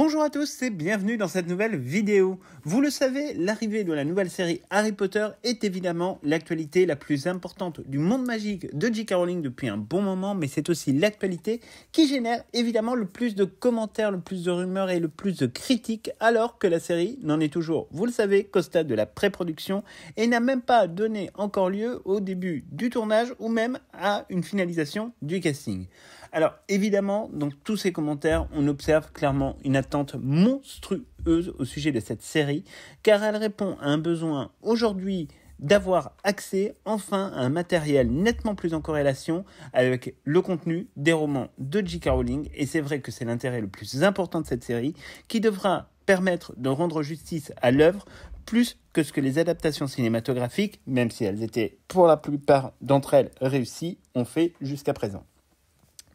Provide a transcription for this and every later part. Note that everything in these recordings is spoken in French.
Bonjour à tous et bienvenue dans cette nouvelle vidéo. Vous le savez, l'arrivée de la nouvelle série Harry Potter est évidemment l'actualité la plus importante du monde magique de J.K. Rowling depuis un bon moment, mais c'est aussi l'actualité qui génère évidemment le plus de commentaires, le plus de rumeurs et le plus de critiques, alors que la série n'en est toujours, vous le savez, qu'au stade de la pré-production et n'a même pas donné encore lieu au début du tournage ou même à une finalisation du casting. Alors évidemment, dans tous ces commentaires, on observe clairement une attente monstrueuse au sujet de cette série, car elle répond à un besoin aujourd'hui d'avoir accès enfin à un matériel nettement plus en corrélation avec le contenu des romans de J.K. Rowling, et c'est vrai que c'est l'intérêt le plus important de cette série, qui devra permettre de rendre justice à l'œuvre plus que ce que les adaptations cinématographiques, même si elles étaient pour la plupart d'entre elles réussies, ont fait jusqu'à présent.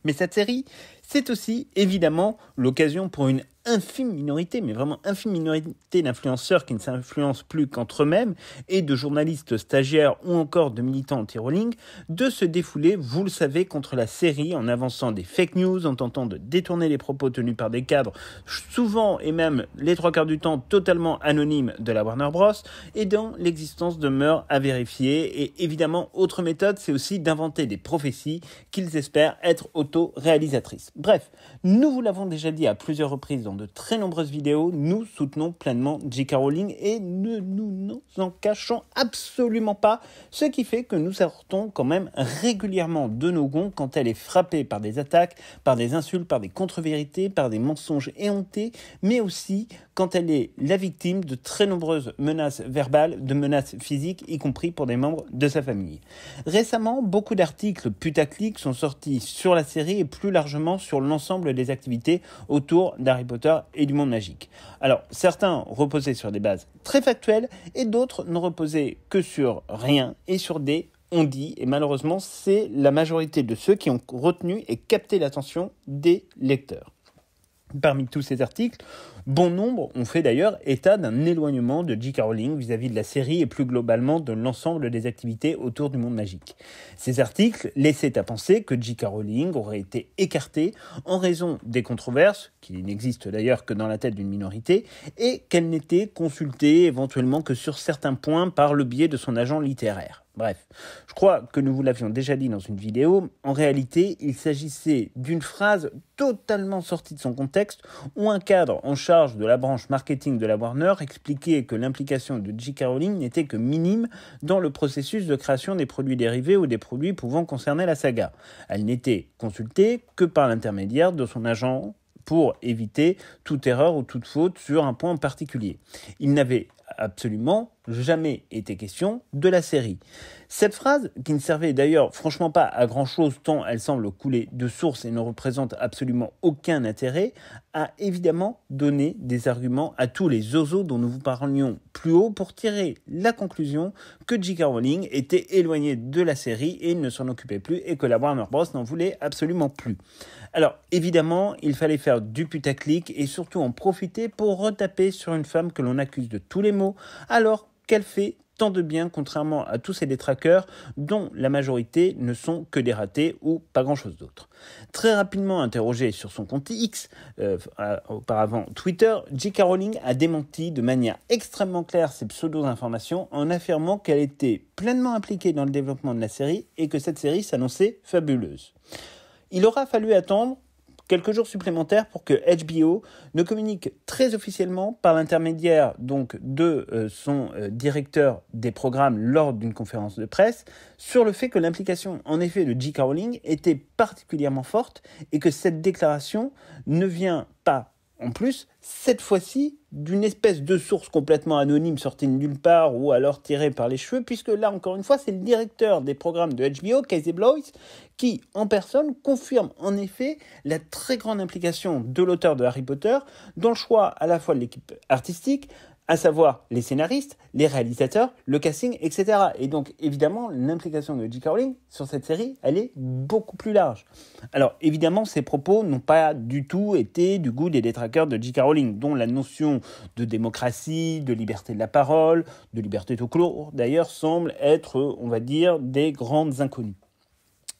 Mais cette série, c'est aussi évidemment l'occasion pour une infime minorité, mais vraiment infime minorité d'influenceurs qui ne s'influencent plus qu'entre eux-mêmes et de journalistes stagiaires ou encore de militants anti-Rowling de se défouler, vous le savez, contre la série en avançant des fake news, en tentant de détourner les propos tenus par des cadres souvent et même les trois quarts du temps totalement anonymes de la Warner Bros. Et dans l'existence de mœurs à vérifier. Et évidemment, autre méthode, c'est aussi d'inventer des prophéties qu'ils espèrent être auto-réalisatrices. Bref, nous vous l'avons déjà dit à plusieurs reprises dans de très nombreuses vidéos, nous soutenons pleinement J.K. Rowling et ne nous en cachons absolument pas, ce qui fait que nous sortons quand même régulièrement de nos gonds quand elle est frappée par des attaques, par des insultes, par des contre-vérités, par des mensonges éhontés, mais aussi quand elle est la victime de très nombreuses menaces verbales, de menaces physiques, y compris pour des membres de sa famille. Récemment, beaucoup d'articles putaclic sont sortis sur la série et plus largement sur l'ensemble des activités autour d'Harry Potter et du monde magique. Alors, certains reposaient sur des bases très factuelles et d'autres ne reposaient que sur rien et sur des on dit, et malheureusement, c'est la majorité de ceux qui ont retenu et capté l'attention des lecteurs. Parmi tous ces articles, bon nombre ont fait d'ailleurs état d'un éloignement de J.K. Rowling vis-à-vis de la série et plus globalement de l'ensemble des activités autour du monde magique. Ces articles laissaient à penser que J.K. Rowling aurait été écartée en raison des controverses, qui n'existent d'ailleurs que dans la tête d'une minorité, et qu'elle n'était consultée éventuellement que sur certains points par le biais de son agent littéraire. Bref, je crois que nous vous l'avions déjà dit dans une vidéo, en réalité, il s'agissait d'une phrase totalement sortie de son contexte où un cadre en charge de la branche marketing de la Warner expliquait que l'implication de J.K. Rowling n'était que minime dans le processus de création des produits dérivés ou des produits pouvant concerner la saga. Elle n'était consultée que par l'intermédiaire de son agent pour éviter toute erreur ou toute faute sur un point particulier. Il n'avait absolument jamais été question de la série. Cette phrase, qui ne servait d'ailleurs franchement pas à grand chose tant elle semble couler de source et ne représente absolument aucun intérêt, a évidemment donné des arguments à tous les zozos dont nous vous parlions plus haut pour tirer la conclusion que J.K. Rowling était éloignée de la série et ne s'en occupait plus et que la Warner Bros. N'en voulait absolument plus. Alors évidemment, il fallait faire du putaclic et surtout en profiter pour retaper sur une femme que l'on accuse de tous les maux alors qu'elle fait tant de bien, contrairement à tous ces détraqueurs dont la majorité ne sont que des ratés ou pas grand-chose d'autre. Très rapidement interrogé sur son compte X, auparavant Twitter, J.K. Rowling a démenti de manière extrêmement claire ces pseudo-informations en affirmant qu'elle était pleinement impliquée dans le développement de la série et que cette série s'annonçait fabuleuse. Il aura fallu attendre quelques jours supplémentaires pour que HBO ne communique très officiellement par l'intermédiaire donc de son directeur des programmes lors d'une conférence de presse sur le fait que l'implication en effet de J.K. Rowling était particulièrement forte et que cette déclaration ne vient pas en plus, cette fois-ci, d'une espèce de source complètement anonyme sortie de nulle part ou alors tirée par les cheveux, puisque là, encore une fois, c'est le directeur des programmes de HBO, Casey Bloys, qui, en personne, confirme en effet la très grande implication de l'auteur de Harry Potter dans le choix à la fois de l'équipe artistique, à savoir les scénaristes, les réalisateurs, le casting, etc. Et donc, évidemment, l'implication de J.K. Rowling sur cette série, elle est beaucoup plus large. Alors, évidemment, ces propos n'ont pas du tout été du goût des détraqueurs de J.K. Rowling, dont la notion de démocratie, de liberté de la parole, de liberté tout court, d'ailleurs, semble être, on va dire, des grandes inconnues.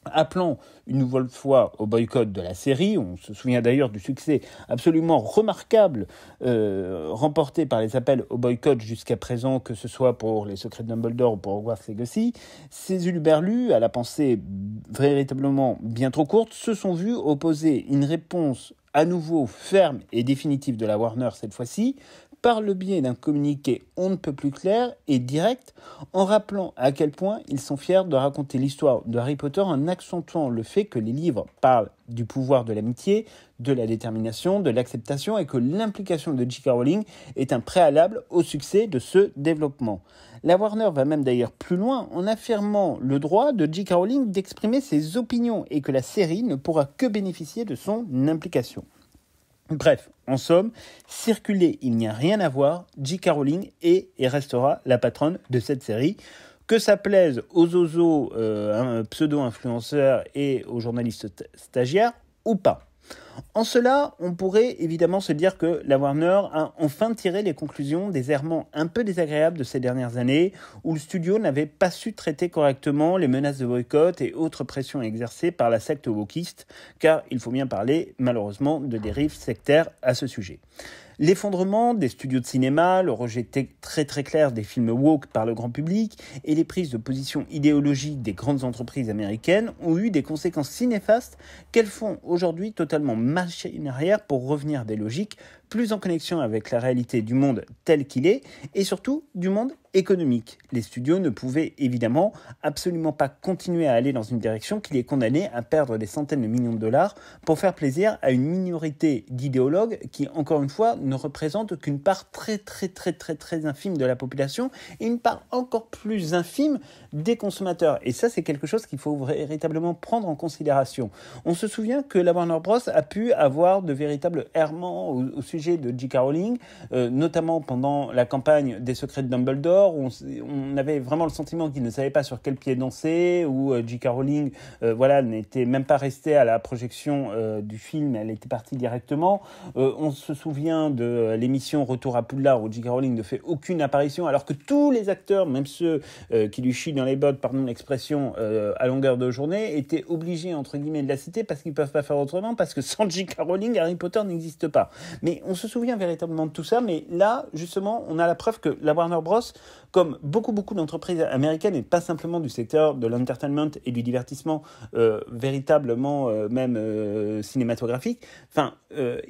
appelant une nouvelle fois au boycott de la série. On se souvient d'ailleurs du succès absolument remarquable remporté par les appels au boycott jusqu'à présent, que ce soit pour Les Secrets de Dumbledore ou pour Hogwarts Legacy. Ces huluberlus, à la pensée véritablement bien trop courte, se sont vus opposer une réponse à nouveau ferme et définitive de la Warner cette fois-ci, par le biais d'un communiqué on ne peut plus clair et direct, en rappelant à quel point ils sont fiers de raconter l'histoire de Harry Potter en accentuant le fait que les livres parlent du pouvoir de l'amitié, de la détermination, de l'acceptation et que l'implication de J.K. Rowling est un préalable au succès de ce développement. La Warner va même d'ailleurs plus loin en affirmant le droit de J.K. Rowling d'exprimer ses opinions et que la série ne pourra que bénéficier de son implication. Bref, en somme, circuler, il n'y a rien à voir, J.K. Rowling est et restera la patronne de cette série. Que ça plaise aux oiseaux pseudo-influenceurs et aux journalistes stagiaires ou pas. En cela, on pourrait évidemment se dire que la Warner a enfin tiré les conclusions des errements un peu désagréables de ces dernières années, où le studio n'avait pas su traiter correctement les menaces de boycott et autres pressions exercées par la secte wokiste, car il faut bien parler, malheureusement, de dérives sectaires à ce sujet. L'effondrement des studios de cinéma, le rejet très très clair des films woke par le grand public et les prises de position idéologiques des grandes entreprises américaines ont eu des conséquences si néfastes qu'elles font aujourd'hui totalement machine arrière pour revenir à des logiques plus en connexion avec la réalité du monde tel qu'il est et surtout du monde économique. Les studios ne pouvaient évidemment absolument pas continuer à aller dans une direction qui les condamnait à perdre des centaines de millions de dollars pour faire plaisir à une minorité d'idéologues qui, encore une fois, ne représente qu'une part très infime de la population et une part encore plus infime des consommateurs. Et ça, c'est quelque chose qu'il faut véritablement prendre en considération. On se souvient que la Warner Bros. A pu avoir de véritables errements au sujet de J.K. Rowling, notamment pendant la campagne des Secrets de Dumbledore, où on avait vraiment le sentiment qu'il ne savait pas sur quel pied danser, où J.K. Rowling n'était même pas restée à la projection du film, elle était partie directement. On se souvient de l'émission Retour à Poudlard, où J.K. Rowling ne fait aucune apparition, alors que tous les acteurs, même ceux qui lui chient dans les bottes, pardon l'expression, à longueur de journée, étaient obligés, entre guillemets, de la citer parce qu'ils ne peuvent pas faire autrement, parce que sans J.K. Rowling, Harry Potter n'existe pas. Mais on se souvient véritablement de tout ça, mais là, justement, on a la preuve que la Warner Bros., comme beaucoup d'entreprises américaines, et pas simplement du secteur de l'entertainment et du divertissement véritablement même cinématographique,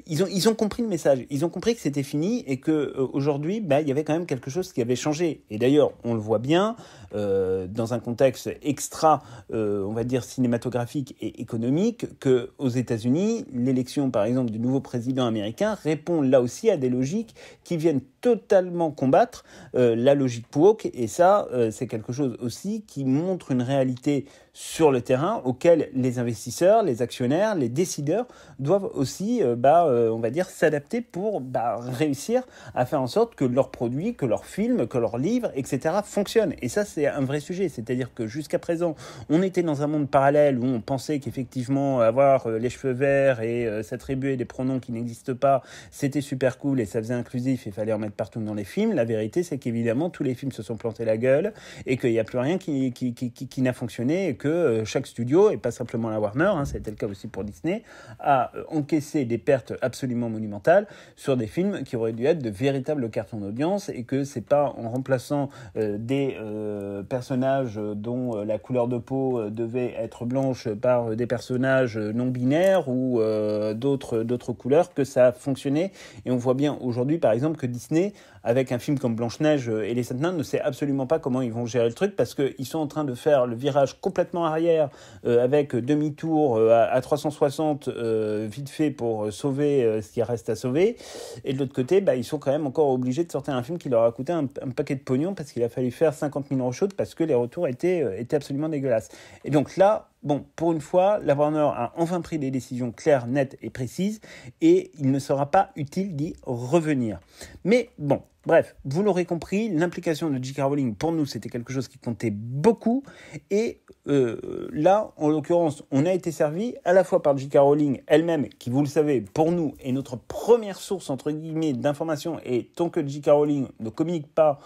ils ont compris le message, ils ont compris que c'était fini et qu'aujourd'hui, il y avait quand même quelque chose qui avait changé. Et d'ailleurs, on le voit bien, dans un contexte extra, on va dire, cinématographique et économique, qu'aux États-Unis, l'élection, par exemple, du nouveau président américain répond là aussi à des logiques qui viennent totalement combattre la logique woke, et ça, c'est quelque chose aussi qui montre une réalité sur le terrain auquel les investisseurs, les actionnaires, les décideurs doivent aussi, on va dire, s'adapter pour réussir à faire en sorte que leurs produits, que leurs films, que leurs livres, etc. fonctionnent. Et ça, c'est un vrai sujet. C'est-à-dire que jusqu'à présent, on était dans un monde parallèle où on pensait qu'effectivement, avoir les cheveux verts et s'attribuer des pronoms qui n'existent pas, c'était super cool et ça faisait inclusif et il fallait en mettre partout dans les films. La vérité, c'est qu'évidemment, tous les films se sont plantés la gueule et qu'il n'y a plus rien qui n'a fonctionné et que chaque studio, et pas simplement la Warner, c'était le cas aussi pour Disney, a encaissé des pertes absolument monumentales sur des films qui auraient dû être de véritables cartons d'audience, et que c'est pas en remplaçant des personnages dont la couleur de peau devait être blanche par des personnages non binaires ou d'autres couleurs que ça a fonctionné. Et on voit bien aujourd'hui, par exemple, que Disney, avec un film comme Blanche-Neige et les Sept Nains, ne sait absolument pas comment ils vont gérer le truc, parce qu'ils sont en train de faire le virage complètement arrière avec demi-tour à 360 vite fait pour sauver ce qui reste à sauver. Et de l'autre côté, ils sont quand même encore obligés de sortir un film qui leur a coûté un paquet de pognon, parce qu'il a fallu faire 50 000 rechaudes parce que les retours étaient absolument dégueulasses. Et donc là, pour une fois, la Warner a enfin pris des décisions claires, nettes et précises, et il ne sera pas utile d'y revenir. Mais bref, vous l'aurez compris, l'implication de J.K. Rowling, pour nous, c'était quelque chose qui comptait beaucoup, et là, en l'occurrence, on a été servi à la fois par J.K. Rowling elle-même, qui, vous le savez, pour nous, est notre première source, entre guillemets, d'information, et tant que J.K. Rowling ne communique pas,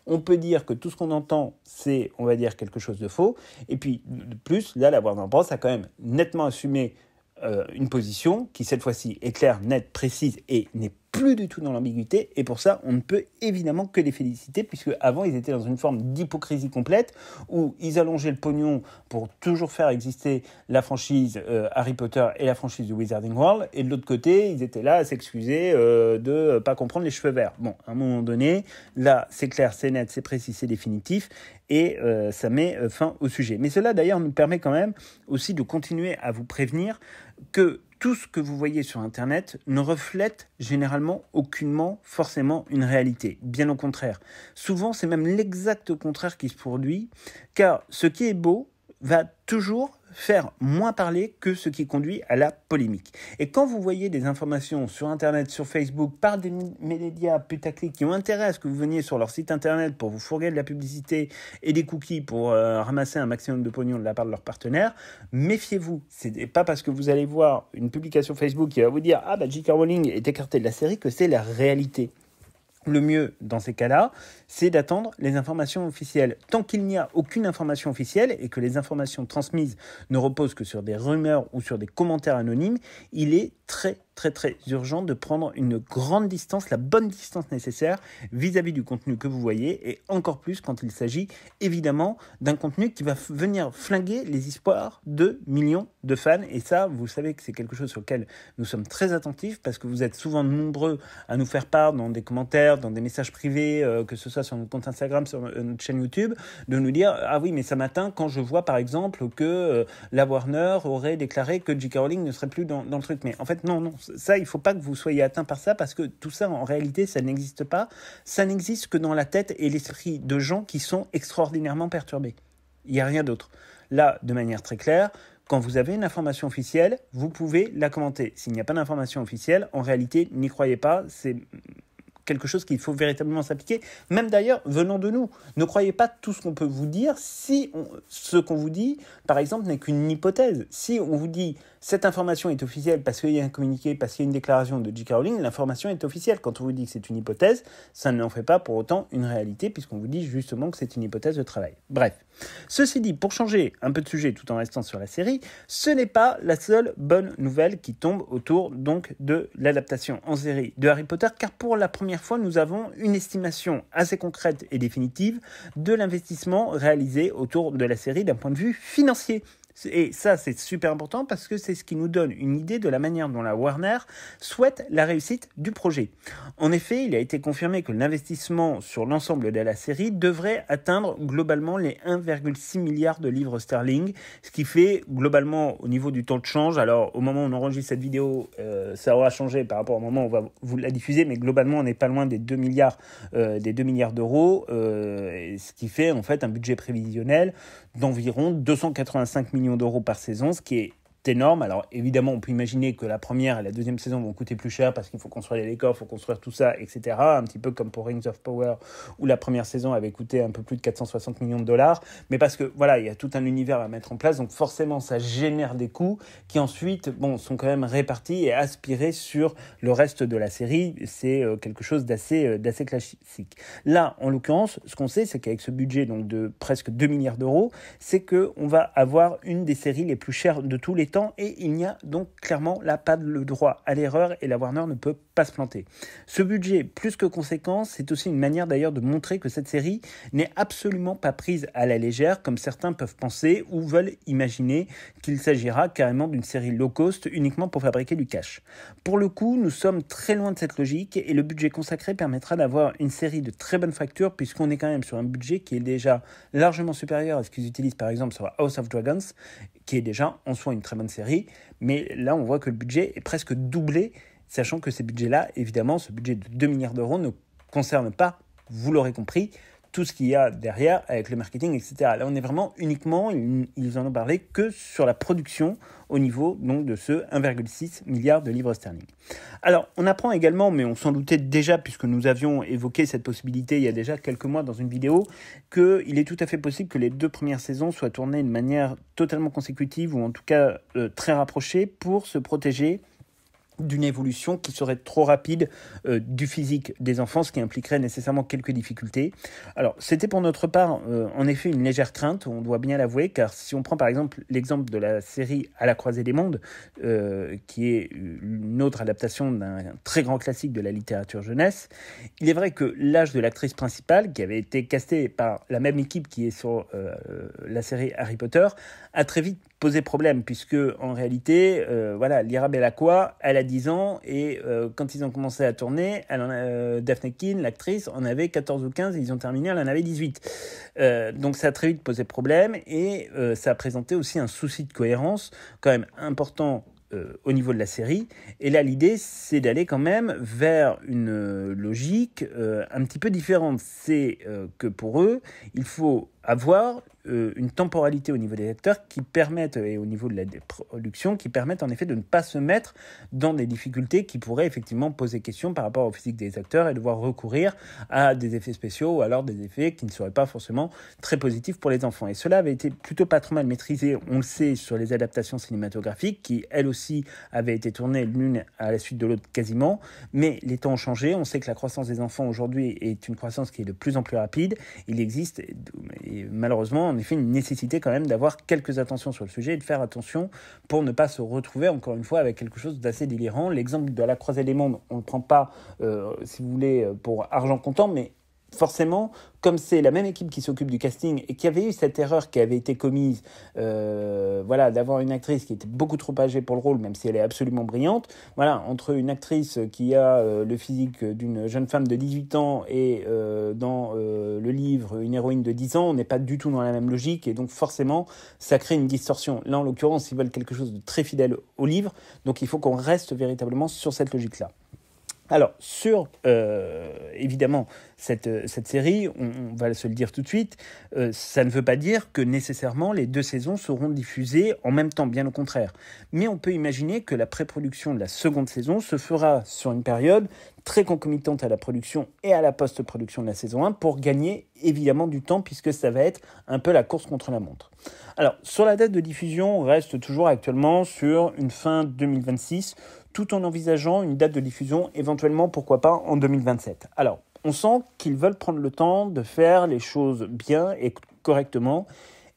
on peut dire que tout ce qu'on entend, c'est, on va dire, quelque chose de faux. Et puis, de plus, là, la Warner Bros. A quand même nettement assumé une position qui, cette fois-ci, est claire, nette, précise et n'est plus du tout dans l'ambiguïté. Et pour ça, on ne peut évidemment que les féliciter, puisque avant ils étaient dans une forme d'hypocrisie complète, où ils allongeaient le pognon pour toujours faire exister la franchise Harry Potter et la franchise du Wizarding World, et de l'autre côté, ils étaient là à s'excuser de ne pas comprendre les cheveux verts. Bon, à un moment donné, là, c'est clair, c'est net, c'est précis, c'est définitif, et ça met fin au sujet. Mais cela, d'ailleurs, nous permet quand même aussi de continuer à vous prévenir que tout ce que vous voyez sur Internet ne reflète généralement aucunement forcément une réalité. Bien au contraire. Souvent, c'est même l'exact contraire qui se produit, car ce qui est beau va toujours faire moins parler que ce qui conduit à la polémique. Et quand vous voyez des informations sur Internet, sur Facebook, par des médias putaclic qui ont intérêt à ce que vous veniez sur leur site Internet pour vous fourguer de la publicité et des cookies pour ramasser un maximum de pognon de la part de leurs partenaires, méfiez-vous. C'est pas parce que vous allez voir une publication Facebook qui va vous dire « Ah, J.K. Rowling est écarté de la série » que c'est la réalité. Le mieux, dans ces cas-là, c'est d'attendre les informations officielles. Tant qu'il n'y a aucune information officielle et que les informations transmises ne reposent que sur des rumeurs ou sur des commentaires anonymes, il est très urgent de prendre une grande distance, la bonne distance nécessaire vis-à-vis du contenu que vous voyez, et encore plus quand il s'agit évidemment d'un contenu qui va venir flinguer les espoirs de millions de fans. Et ça, vous savez que c'est quelque chose sur lequel nous sommes très attentifs, parce que vous êtes souvent nombreux à nous faire part dans des commentaires, dans des messages privés, que ce soit sur notre compte Instagram, sur notre chaîne YouTube, de nous dire « Ah oui, mais ça m'atteint quand je vois par exemple que la Warner aurait déclaré que J.K. Rowling ne serait plus dans le truc. » Mais en fait, non. Ça, il ne faut pas que vous soyez atteint par ça, parce que tout ça, en réalité, ça n'existe pas. Ça n'existe que dans la tête et l'esprit de gens qui sont extraordinairement perturbés. Il n'y a rien d'autre. Là, de manière très claire, quand vous avez une information officielle, vous pouvez la commenter. S'il n'y a pas d'information officielle, en réalité, n'y croyez pas, c'est quelque chose qu'il faut véritablement s'appliquer, même d'ailleurs venant de nous. Ne croyez pas tout ce qu'on peut vous dire si ce qu'on vous dit, par exemple, n'est qu'une hypothèse. Si on vous dit cette information est officielle parce qu'il y a un communiqué, parce qu'il y a une déclaration de J.K. Rowling, l'information est officielle. Quand on vous dit que c'est une hypothèse, ça n'en fait pas pour autant une réalité, puisqu'on vous dit justement que c'est une hypothèse de travail. Bref. Ceci dit, pour changer un peu de sujet tout en restant sur la série, ce n'est pas la seule bonne nouvelle qui tombe autour donc de l'adaptation en série de Harry Potter, car pour la première fois, nous avons une estimation assez concrète et définitive de l'investissement réalisé autour de la série d'un point de vue financier. Et ça, c'est super important parce que c'est ce qui nous donne une idée de la manière dont la Warner souhaite la réussite du projet. En effet, il a été confirmé que l'investissement sur l'ensemble de la série devrait atteindre globalement les 1,6 milliard de livres sterling, ce qui fait globalement au niveau du taux de change, alors au moment où on enregistre cette vidéo, ça aura changé par rapport au moment où on va vous la diffuser, mais globalement on n'est pas loin des 2 milliards d'euros, ce qui fait en fait un budget prévisionnel d'environ 285 millions d'euros par saison, ce qui est énorme. Alors évidemment, on peut imaginer que la première et la deuxième saison vont coûter plus cher parce qu'il faut construire les décors, il faut construire tout ça, etc. Un petit peu comme pour Rings of Power, où la première saison avait coûté un peu plus de 460 millions de dollars. Mais parce que voilà, il y a tout un univers à mettre en place, donc forcément, ça génère des coûts qui ensuite, sont quand même répartis et aspirés sur le reste de la série. C'est quelque chose d'assez classique. Là, en l'occurrence, ce qu'on sait, c'est qu'avec ce budget donc de presque 2 milliards d'euros, c'est qu'on va avoir une des séries les plus chères de tous les temps, et il n'y a donc clairement là pas le droit à l'erreur et la Warner ne peut pas se planter. Ce budget, plus que conséquent, c'est aussi une manière d'ailleurs de montrer que cette série n'est absolument pas prise à la légère comme certains peuvent penser ou veulent imaginer qu'il s'agira carrément d'une série low cost uniquement pour fabriquer du cash. Pour le coup, nous sommes très loin de cette logique et le budget consacré permettra d'avoir une série de très bonne facture puisqu'on est quand même sur un budget qui est déjà largement supérieur à ce qu'ils utilisent par exemple sur House of Dragons, qui est déjà en soi une très bonne série, mais là on voit que le budget est presque doublé, sachant que ces budgets-là, évidemment, ce budget de 2 milliards d'euros ne concerne pas, vous l'aurez compris, tout ce qu'il y a derrière avec le marketing, etc. Là on est vraiment uniquement, ils en ont parlé que sur la production au niveau donc de ce 1,6 milliard de livres sterling. Alors on apprend également, mais on s'en doutait déjà puisque nous avions évoqué cette possibilité il y a déjà quelques mois dans une vidéo, qu'il est tout à fait possible que les 2 premières saisons soient tournées de manière totalement consécutive ou en tout cas très rapprochée pour se protéger d'une évolution qui serait trop rapide du physique des enfants, ce qui impliquerait nécessairement quelques difficultés. Alors, c'était pour notre part, en effet, une légère crainte, on doit bien l'avouer, car si on prend par exemple l'exemple de la série À la croisée des mondes, qui est une autre adaptation d'un très grand classique de la littérature jeunesse, il est vrai que l'âge de l'actrice principale, qui avait été castée par la même équipe qui est sur la série Harry Potter, a très vite posé problème, puisque en réalité, Lyra Belacqua, elle a 10 ans, et quand ils ont commencé à tourner, Daphne Keane, l'actrice, en avait 14 ou 15, et ils ont terminé, elle en avait 18. Donc ça a très vite posé problème, et ça a présenté aussi un souci de cohérence quand même important au niveau de la série. Et là, l'idée, c'est d'aller quand même vers une logique un petit peu différente. C'est que pour eux, il faut avoir une temporalité au niveau des acteurs qui permettent, et au niveau de la production, qui permettent en effet de ne pas se mettre dans des difficultés qui pourraient effectivement poser question par rapport au physique des acteurs et devoir recourir à des effets spéciaux ou alors des effets qui ne seraient pas forcément très positifs pour les enfants. Et cela avait été plutôt pas trop mal maîtrisé, on le sait, sur les adaptations cinématographiques qui, elles aussi, avaient été tournées l'une à la suite de l'autre quasiment. Mais les temps ont changé, on sait que la croissance des enfants aujourd'hui est une croissance qui est de plus en plus rapide. Il existe, et malheureusement, en effet, une nécessité quand même d'avoir quelques attentions sur le sujet et de faire attention pour ne pas se retrouver encore une fois avec quelque chose d'assez délirant. L'exemple de La Croisée des mondes, on ne le prend pas, si vous voulez, pour argent comptant, mais forcément, comme c'est la même équipe qui s'occupe du casting et qui avait eu cette erreur qui avait été commise, d'avoir une actrice qui était beaucoup trop âgée pour le rôle, même si elle est absolument brillante, entre une actrice qui a le physique d'une jeune femme de 18 ans et dans le livre, une héroïne de 10 ans, on n'est pas du tout dans la même logique et donc forcément, ça crée une distorsion. Là, en l'occurrence, ils veulent quelque chose de très fidèle au livre, donc il faut qu'on reste véritablement sur cette logique-là. Alors, sur, évidemment, cette série, on va se le dire tout de suite, ça ne veut pas dire que nécessairement les 2 saisons seront diffusées en même temps, bien au contraire. Mais on peut imaginer que la pré-production de la seconde saison se fera sur une période très concomitante à la production et à la post-production de la saison 1 pour gagner évidemment du temps puisque ça va être un peu la course contre la montre. Alors, sur la date de diffusion, on reste toujours actuellement sur une fin 2026, tout en envisageant une date de diffusion éventuellement, pourquoi pas, en 2027. Alors, on sent qu'ils veulent prendre le temps de faire les choses bien et correctement,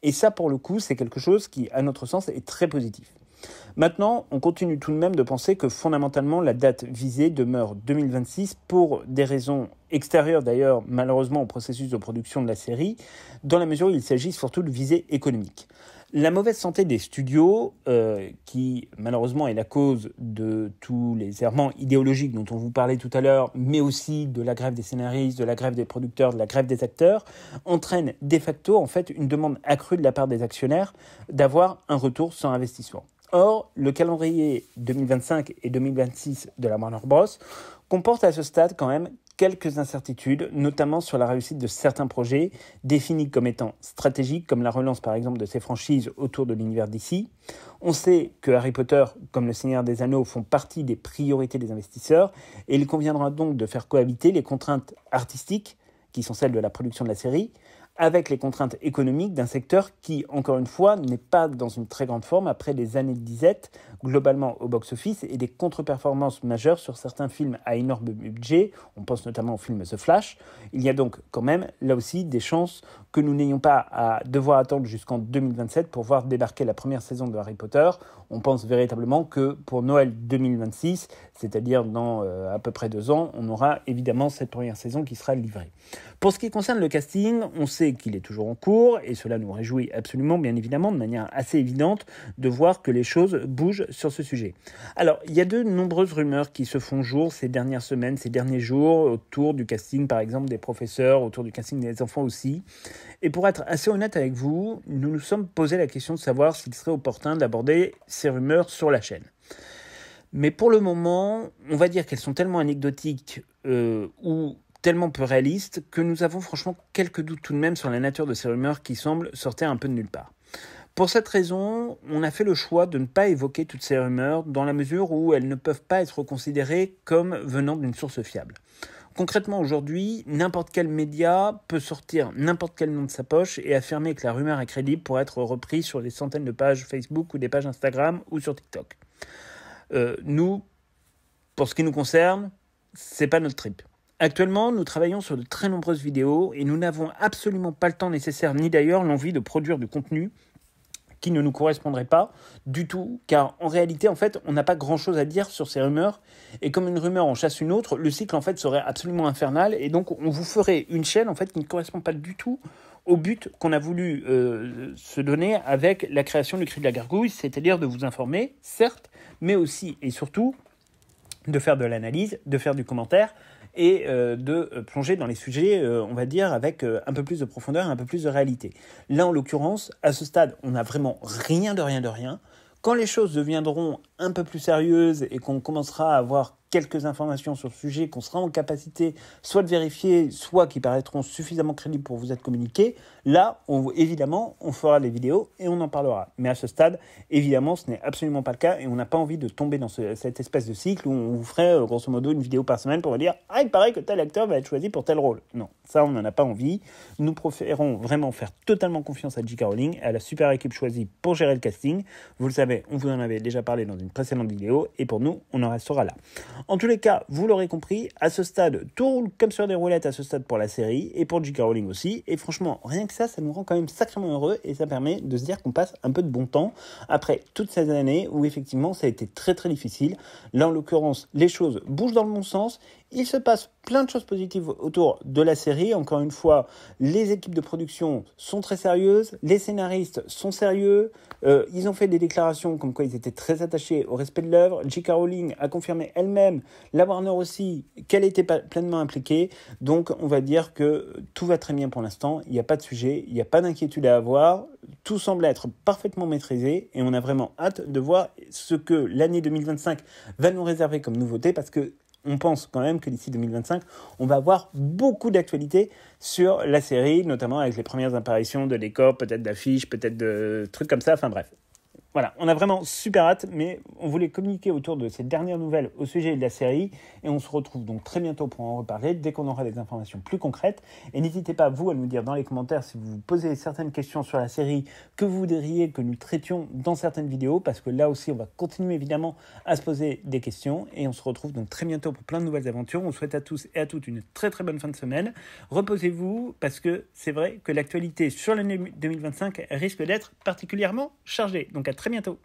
et ça, pour le coup, c'est quelque chose qui, à notre sens, est très positif. Maintenant, on continue tout de même de penser que fondamentalement, la date visée demeure 2026 pour des raisons extérieures d'ailleurs, malheureusement, au processus de production de la série, dans la mesure où il s'agit surtout de visée économique. La mauvaise santé des studios, qui malheureusement est la cause de tous les errements idéologiques dont on vous parlait tout à l'heure, mais aussi de la grève des scénaristes, de la grève des producteurs, de la grève des acteurs, entraîne de facto en fait une demande accrue de la part des actionnaires d'avoir un retour sur investissement. Or, le calendrier 2025 et 2026 de la Warner Bros. Comporte à ce stade quand même quelques incertitudes, notamment sur la réussite de certains projets définis comme étant stratégiques, comme la relance par exemple de ces franchises autour de l'univers DC. On sait que Harry Potter, comme Le Seigneur des Anneaux, font partie des priorités des investisseurs et il conviendra donc de faire cohabiter les contraintes artistiques, qui sont celles de la production de la série, avec les contraintes économiques d'un secteur qui, encore une fois, n'est pas dans une très grande forme après des années de disette, globalement au box-office, et des contre-performances majeures sur certains films à énorme budget. On pense notamment au film The Flash. Il y a donc quand même, là aussi, des chances que nous n'ayons pas à devoir attendre jusqu'en 2027 pour voir débarquer la première saison de Harry Potter. On pense véritablement que pour Noël 2026, c'est-à-dire dans à peu près 2 ans, on aura évidemment cette première saison qui sera livrée. Pour ce qui concerne le casting, on sait qu'il est toujours en cours et cela nous réjouit absolument, bien évidemment, de manière assez évidente de voir que les choses bougent sur ce sujet. Alors, il y a de nombreuses rumeurs qui se font jour ces dernières semaines, ces derniers jours, autour du casting, par exemple, des professeurs, autour du casting des enfants aussi. Et pour être assez honnête avec vous, nous nous sommes posé la question de savoir s'il serait opportun d'aborder ces rumeurs sur la chaîne. Mais pour le moment, on va dire qu'elles sont tellement anecdotiques ou tellement peu réalistes que nous avons franchement quelques doutes tout de même sur la nature de ces rumeurs qui semblent sortir un peu de nulle part. Pour cette raison, on a fait le choix de ne pas évoquer toutes ces rumeurs dans la mesure où elles ne peuvent pas être considérées comme venant d'une source fiable. Concrètement, aujourd'hui, n'importe quel média peut sortir n'importe quel nom de sa poche et affirmer que la rumeur est crédible pour être reprise sur des centaines de pages Facebook ou des pages Instagram ou sur TikTok. Nous, Pour ce qui nous concerne, c'est pas notre trip. Actuellement, nous travaillons sur de très nombreuses vidéos et nous n'avons absolument pas le temps nécessaire, ni d'ailleurs l'envie de produire du contenu qui ne nous correspondrait pas du tout, car en réalité, en fait, on n'a pas grand-chose à dire sur ces rumeurs, et comme une rumeur en chasse une autre, le cycle, en fait, serait absolument infernal, et donc on vous ferait une chaîne, en fait, qui ne correspond pas du tout au but qu'on a voulu se donner avec la création du Cri de la Gargouille, c'est-à-dire de vous informer, certes, mais aussi et surtout de faire de l'analyse, de faire du commentaire, et de plonger dans les sujets, on va dire, avec un peu plus de profondeur et un peu plus de réalité. Là, en l'occurrence, à ce stade, on n'a vraiment rien de rien. Quand les choses deviendront un peu plus sérieuses et qu'on commencera à avoir quelques informations sur le sujet, qu'on sera en capacité soit de vérifier, soit qui paraîtront suffisamment crédibles pour vous être communiquées, là, évidemment, on fera des vidéos et on en parlera. Mais à ce stade, évidemment, ce n'est absolument pas le cas et on n'a pas envie de tomber dans cette espèce de cycle où on vous ferait, grosso modo, une vidéo par semaine pour vous dire « Ah, il paraît que tel acteur va être choisi pour tel rôle ». Non, ça, on n'en a pas envie. Nous préférons vraiment faire totalement confiance à J.K. Rowling et à la super équipe choisie pour gérer le casting. Vous le savez, on vous en avait déjà parlé dans une précédente vidéo et pour nous, on en restera là. En tous les cas, vous l'aurez compris, à ce stade, tout roule comme sur des roulettes à ce stade pour la série et pour J.K. Rowling aussi. Et franchement, rien que ça nous rend quand même sacrément heureux et ça permet de se dire qu'on passe un peu de bon temps après toutes ces années où effectivement ça a été très très difficile. Là, en l'occurrence, les choses bougent dans le bon sens. Il se passe plein de choses positives autour de la série. Encore une fois, les équipes de production sont très sérieuses, les scénaristes sont sérieux, ils ont fait des déclarations comme quoi ils étaient très attachés au respect de l'œuvre. J.K. Rowling a confirmé elle-même, la Warner aussi, qu'elle était pleinement impliquée. Donc on va dire que tout va très bien pour l'instant, il n'y a pas de sujet, il n'y a pas d'inquiétude à avoir, tout semble être parfaitement maîtrisé et on a vraiment hâte de voir ce que l'année 2025 va nous réserver comme nouveauté parce que on pense quand même que d'ici 2025, on va avoir beaucoup d'actualités sur la série, notamment avec les premières apparitions de décors, peut-être d'affiches, peut-être de trucs comme ça, enfin bref. Voilà, on a vraiment super hâte, mais on voulait communiquer autour de ces dernières nouvelles au sujet de la série et on se retrouve donc très bientôt pour en reparler dès qu'on aura des informations plus concrètes. Et n'hésitez pas, vous, à nous dire dans les commentaires si vous vous posez certaines questions sur la série que vous voudriez que nous traitions dans certaines vidéos parce que là aussi, on va continuer évidemment à se poser des questions et on se retrouve donc très bientôt pour plein de nouvelles aventures. On souhaite à tous et à toutes une très très bonne fin de semaine. Reposez-vous parce que c'est vrai que l'actualité sur l'année 2025 risque d'être particulièrement chargée. Donc à très bientôt.